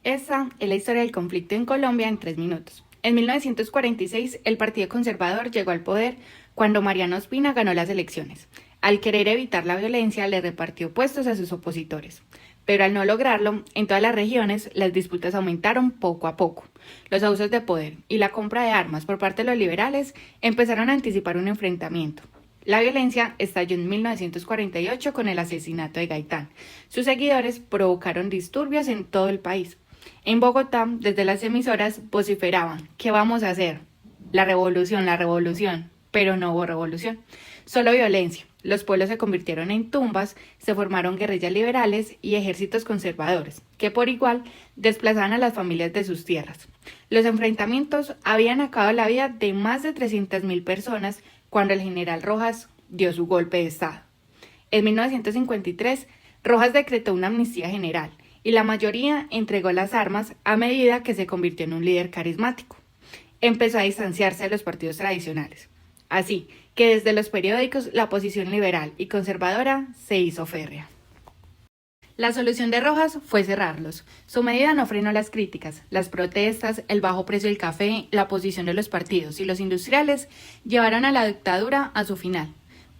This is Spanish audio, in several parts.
Esta es la historia del conflicto en Colombia en 3 minutos. En 1946, el Partido Conservador llegó al poder cuando Mariano Ospina ganó las elecciones. Al querer evitar la violencia, le repartió puestos a sus opositores. Pero al no lograrlo, en todas las regiones, las disputas aumentaron poco a poco. Los abusos de poder y la compra de armas por parte de los liberales empezaron a anticipar un enfrentamiento. La violencia estalló en 1948 con el asesinato de Gaitán. Sus seguidores provocaron disturbios en todo el país. En Bogotá, desde las emisoras vociferaban: ¿qué vamos a hacer? La revolución, pero no hubo revolución, solo violencia. Los pueblos se convirtieron en tumbas, se formaron guerrillas liberales y ejércitos conservadores, que por igual desplazaban a las familias de sus tierras. Los enfrentamientos habían acabado la vida de más de 300.000 personas cuando el general Rojas dio su golpe de estado. En 1953, Rojas decretó una amnistía general y la mayoría entregó las armas a medida que se convirtió en un líder carismático. Empezó a distanciarse de los partidos tradicionales. Así que desde los periódicos la posición liberal y conservadora se hizo férrea. La solución de Rojas fue cerrarlos. Su medida no frenó las críticas, las protestas, el bajo precio del café, la oposición de los partidos y los industriales llevaron a la dictadura a su final.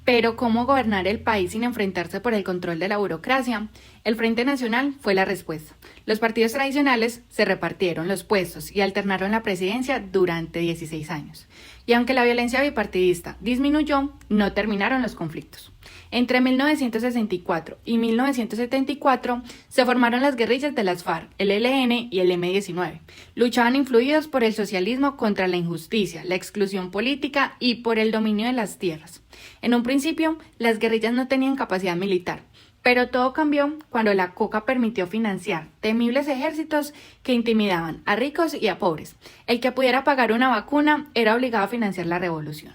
Pero ¿cómo gobernar el país sin enfrentarse por el control de la burocracia? El Frente Nacional fue la respuesta. Los partidos tradicionales se repartieron los puestos y alternaron la presidencia durante 16 años. Y aunque la violencia bipartidista disminuyó, no terminaron los conflictos. Entre 1964 y 1974 se formaron las guerrillas de las FARC, el ELN y el M-19. Luchaban influidos por el socialismo contra la injusticia, la exclusión política y por el dominio de las tierras. En un principio, las guerrillas no tenían capacidad militar, pero todo cambió cuando la coca permitió financiar temibles ejércitos que intimidaban a ricos y a pobres. El que pudiera pagar una vacuna era obligado a financiar la revolución.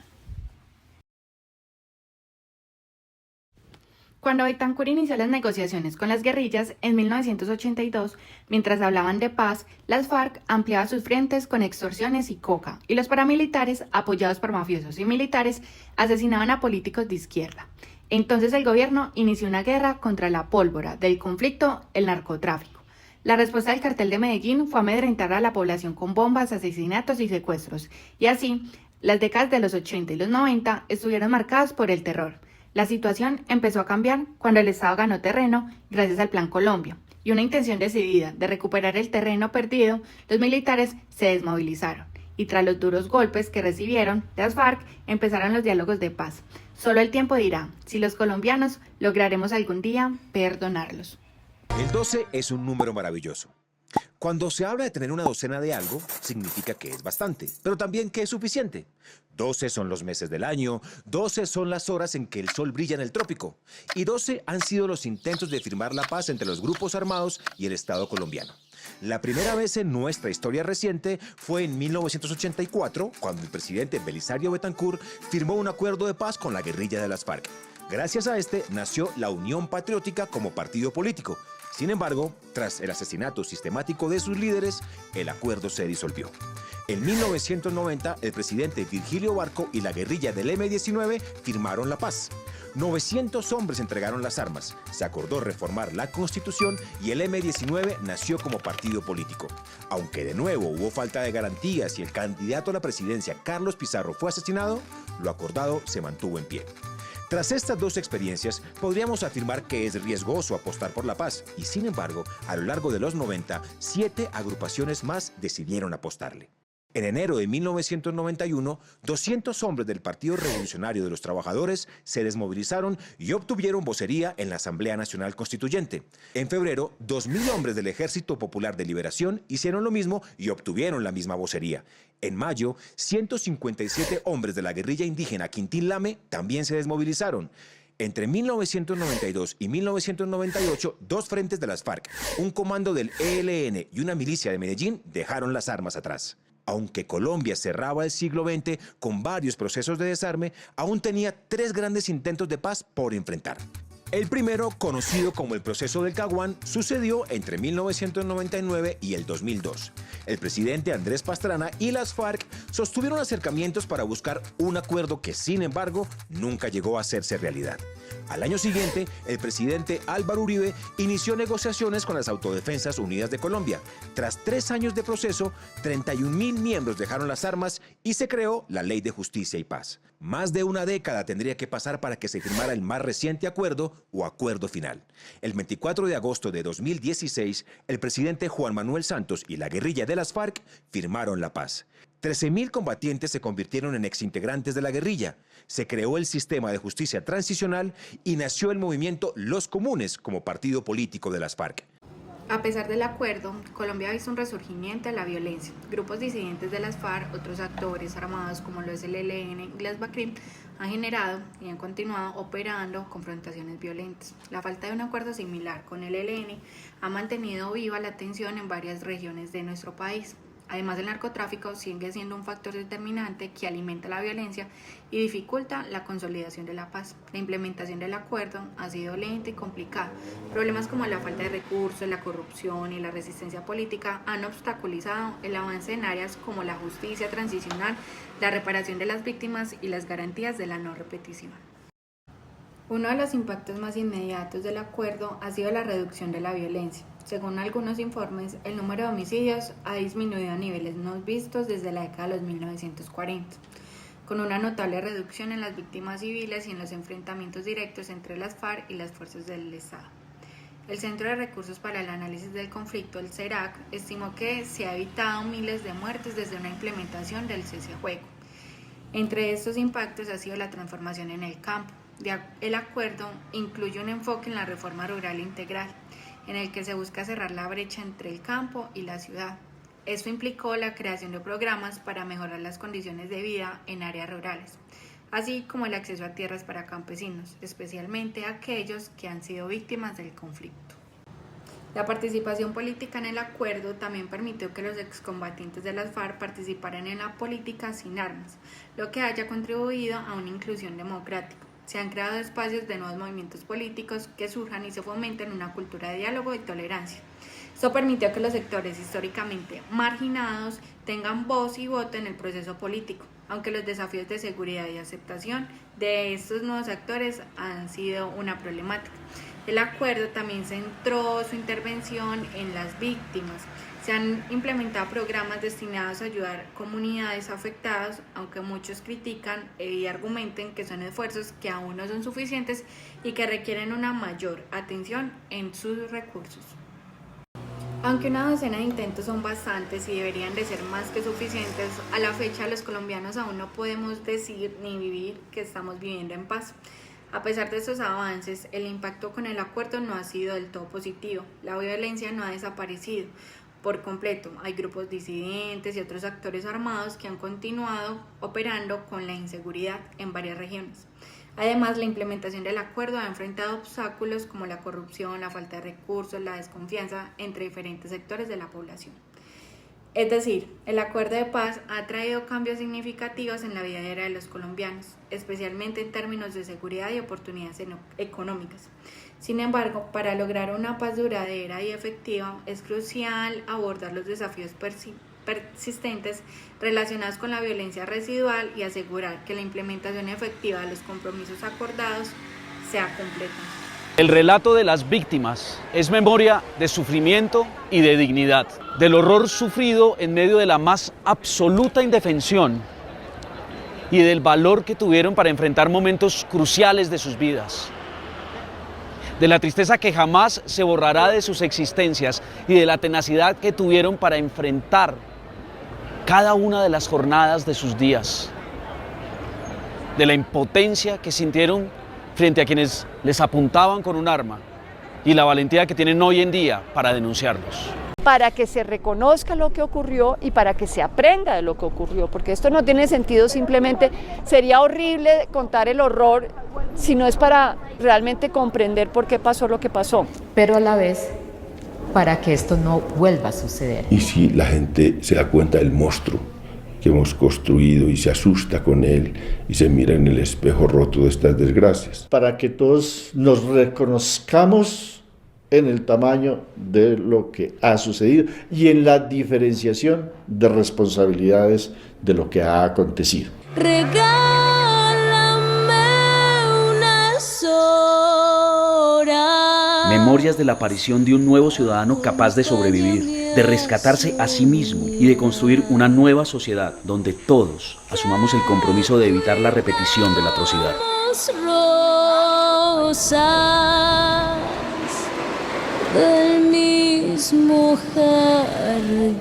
Cuando Betancur inició las negociaciones con las guerrillas en 1982, mientras hablaban de paz, las FARC ampliaban sus frentes con extorsiones y coca, y los paramilitares, apoyados por mafiosos y militares, asesinaban a políticos de izquierda. Entonces el gobierno inició una guerra contra la pólvora del conflicto, el narcotráfico. La respuesta del cartel de Medellín fue amedrentar a la población con bombas, asesinatos y secuestros, y así, las décadas de los 80 y los 90 estuvieron marcadas por el terror. La situación empezó a cambiar cuando el Estado ganó terreno gracias al Plan Colombia y una intención decidida de recuperar el terreno perdido. Los militares se desmovilizaron y tras los duros golpes que recibieron las FARC empezaron los diálogos de paz. Solo el tiempo dirá si los colombianos lograremos algún día perdonarlos. El 12 es un número maravilloso. Cuando se habla de tener una docena de algo, significa que es bastante, pero también que es suficiente. 12 son los meses del año, 12 son las horas en que el sol brilla en el trópico, y 12 han sido los intentos de firmar la paz entre los grupos armados y el Estado colombiano. La primera vez en nuestra historia reciente fue en 1984, cuando el presidente Belisario Betancur firmó un acuerdo de paz con la guerrilla de las FARC. Gracias a este nació la Unión Patriótica como partido político. Sin embargo, tras el asesinato sistemático de sus líderes, el acuerdo se disolvió. En 1990, el presidente Virgilio Barco y la guerrilla del M-19 firmaron la paz. 900 hombres entregaron las armas, se acordó reformar la Constitución y el M-19 nació como partido político. Aunque de nuevo hubo falta de garantías y el candidato a la presidencia, Carlos Pizarro, fue asesinado, lo acordado se mantuvo en pie. Tras estas dos experiencias, podríamos afirmar que es riesgoso apostar por la paz y, sin embargo, a lo largo de los 90, 7 agrupaciones más decidieron apostarle. En enero de 1991, 200 hombres del Partido Revolucionario de los Trabajadores se desmovilizaron y obtuvieron vocería en la Asamblea Nacional Constituyente. En febrero, 2.000 hombres del Ejército Popular de Liberación hicieron lo mismo y obtuvieron la misma vocería. En mayo, 157 hombres de la guerrilla indígena Quintín Lame también se desmovilizaron. Entre 1992 y 1998, 2 frentes de las FARC, un comando del ELN y una milicia de Medellín dejaron las armas atrás. Aunque Colombia cerraba el siglo XX con varios procesos de desarme, aún tenía 3 grandes intentos de paz por enfrentar. El primero, conocido como el Proceso del Caguán, sucedió entre 1999 y el 2002. El presidente Andrés Pastrana y las FARC sostuvieron acercamientos para buscar un acuerdo que, sin embargo, nunca llegó a hacerse realidad. Al año siguiente, el presidente Álvaro Uribe inició negociaciones con las Autodefensas Unidas de Colombia. Tras 3 años de proceso, 31.000 miembros dejaron las armas y se creó la Ley de Justicia y Paz. Más de una década tendría que pasar para que se firmara el más reciente acuerdo o acuerdo final. El 24 de agosto de 2016, el presidente Juan Manuel Santos y la guerrilla de las FARC firmaron la paz. 13.000 combatientes se convirtieron en exintegrantes de la guerrilla. Se creó el sistema de justicia transicional y nació el movimiento Los Comunes como partido político de las FARC. A pesar del acuerdo, Colombia ha visto un resurgimiento de la violencia. Grupos disidentes de las FARC, otros actores armados como lo es el ELN y las BACRIM, han generado y han continuado operando confrontaciones violentas. La falta de un acuerdo similar con el ELN ha mantenido viva la tensión en varias regiones de nuestro país. Además, el narcotráfico sigue siendo un factor determinante que alimenta la violencia y dificulta la consolidación de la paz. La implementación del acuerdo ha sido lenta y complicada. Problemas como la falta de recursos, la corrupción y la resistencia política han obstaculizado el avance en áreas como la justicia transicional, la reparación de las víctimas y las garantías de la no repetición. Uno de los impactos más inmediatos del acuerdo ha sido la reducción de la violencia. Según algunos informes, el número de homicidios ha disminuido a niveles no vistos desde la década de los 1940, con una notable reducción en las víctimas civiles y en los enfrentamientos directos entre las FARC y las fuerzas del Estado. El Centro de Recursos para el Análisis del Conflicto, el CERAC, estimó que se ha evitado miles de muertes desde una implementación del cese al fuego. Entre estos impactos ha sido la transformación en el campo. El acuerdo incluye un enfoque en la reforma rural integral, en el que se busca cerrar la brecha entre el campo y la ciudad. Esto implicó la creación de programas para mejorar las condiciones de vida en áreas rurales, así como el acceso a tierras para campesinos, especialmente aquellos que han sido víctimas del conflicto. La participación política en el acuerdo también permitió que los excombatientes de las FARC participaran en la política sin armas, lo que haya contribuido a una inclusión democrática. Se han creado espacios de nuevos movimientos políticos que surjan y se fomenten una cultura de diálogo y tolerancia. Esto permitió que los sectores históricamente marginados tengan voz y voto en el proceso político, aunque los desafíos de seguridad y aceptación de estos nuevos actores han sido una problemática. El acuerdo también centró su intervención en las víctimas. Se han implementado programas destinados a ayudar a comunidades afectadas, aunque muchos critican y argumenten que son esfuerzos que aún no son suficientes y que requieren una mayor atención en sus recursos. Aunque una docena de intentos son bastantes y deberían de ser más que suficientes, a la fecha los colombianos aún no podemos decir ni vivir que estamos viviendo en paz. A pesar de estos avances, el impacto con el acuerdo no ha sido del todo positivo. La violencia no ha desaparecido por completo. Hay grupos disidentes y otros actores armados que han continuado operando con la inseguridad en varias regiones. Además, la implementación del acuerdo ha enfrentado obstáculos como la corrupción, la falta de recursos, la desconfianza entre diferentes sectores de la población. Es decir, el acuerdo de paz ha traído cambios significativos en la vida diaria de los colombianos, especialmente en términos de seguridad y oportunidades económicas. Sin embargo, para lograr una paz duradera y efectiva, es crucial abordar los desafíos persistentes relacionados con la violencia residual y asegurar que la implementación efectiva de los compromisos acordados sea completa. El relato de las víctimas es memoria de sufrimiento y de dignidad, del horror sufrido en medio de la más absoluta indefensión y del valor que tuvieron para enfrentar momentos cruciales de sus vidas, de la tristeza que jamás se borrará de sus existencias y de la tenacidad que tuvieron para enfrentar cada una de las jornadas de sus días, de la impotencia que sintieron frente a quienes les apuntaban con un arma y la valentía que tienen hoy en día para denunciarlos. Para que se reconozca lo que ocurrió y para que se aprenda de lo que ocurrió, porque esto no tiene sentido, simplemente sería horrible contar el horror si no es para realmente comprender por qué pasó lo que pasó. Pero a la vez, para que esto no vuelva a suceder. Y si la gente se da cuenta del monstruo que hemos construido y se asusta con él y se mira en el espejo roto de estas desgracias. Para que todos nos reconozcamos en el tamaño de lo que ha sucedido y en la diferenciación de responsabilidades de lo que ha acontecido. Regálame una sola Memorias de la aparición de un nuevo ciudadano capaz de sobrevivir, de rescatarse a sí mismo y de construir una nueva sociedad donde todos asumamos el compromiso de evitar la repetición de la atrocidad. Rosas del mismo jardín.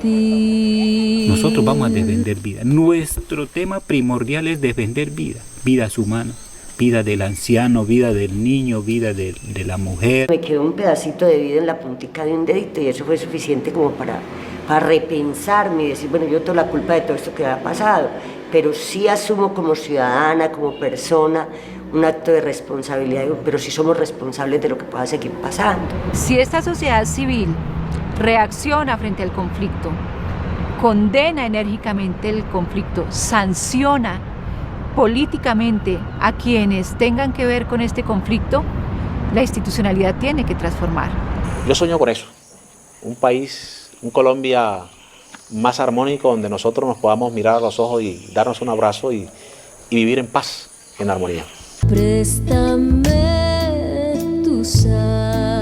Nosotros vamos a defender vida. Nuestro tema primordial es defender vida, vidas humanas, vida del anciano, vida del niño, vida de la mujer. Me quedó un pedacito de vida en la puntica de un dedito y eso fue suficiente como para repensarme y decir, bueno, yo tengo la culpa de todo esto que ha pasado, pero sí asumo como ciudadana, como persona, un acto de responsabilidad, pero sí somos responsables de lo que pueda seguir pasando. Si esta sociedad civil reacciona frente al conflicto, condena enérgicamente el conflicto, sanciona políticamente a quienes tengan que ver con este conflicto, la institucionalidad tiene que transformar. Yo sueño con eso, un país, un Colombia más armónico donde nosotros nos podamos mirar a los ojos y darnos un abrazo y vivir en paz, en armonía. Préstame tu sal.